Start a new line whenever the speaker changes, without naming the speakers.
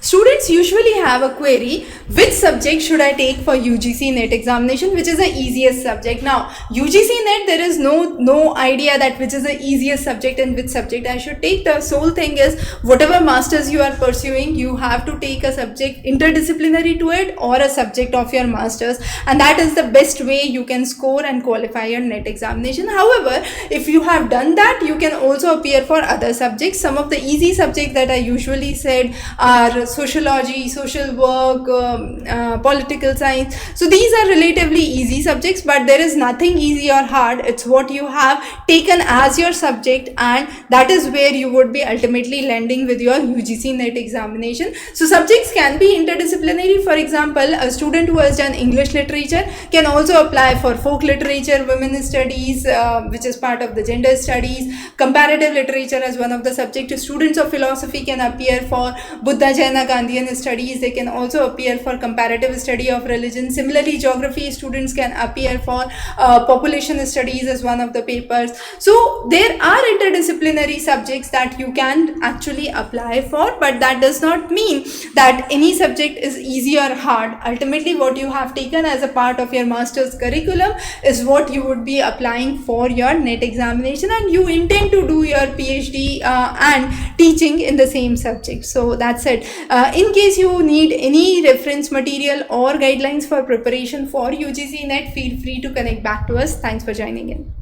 Students usually have a query, which subject should I take for UGC NET examination, which is the easiest subject. Now, UGC NET, there is no idea that which is the easiest subject and which subject I should take. The sole thing is, whatever masters you are pursuing, you have to take a subject interdisciplinary to it or a subject of your masters, and that is the best way you can score and qualify your NET examination. However, if you have done that, you can also appear for other subjects. Some of the easy subjects that I usually said are sociology, social work, political science. So these are relatively easy subjects, but there is nothing easy or hard. It's what you have taken as your subject, and that is where you would be ultimately landing with your UGC NET examination. So subjects can be interdisciplinary. For example, a student who has done English literature can also apply for folk literature, women studies, which is part of the gender studies, comparative literature as one of the subjects. Students of philosophy can appear for Buddha, Jaina, Gandhian studies. They can also appear for comparative study of religion. Similarly, geography students can appear for population studies as one of the papers. So there are interdisciplinary subjects that you can actually apply for, but that does not mean that any subject is easy or hard. Ultimately, what you have taken as a part of your master's curriculum is what you would be applying for your NET examination, and you intend to do your PhD and teaching in the same subject. So that's it. In case you need any reference material or guidelines for preparation for UGC NET, feel free to connect back to us. Thanks for joining in.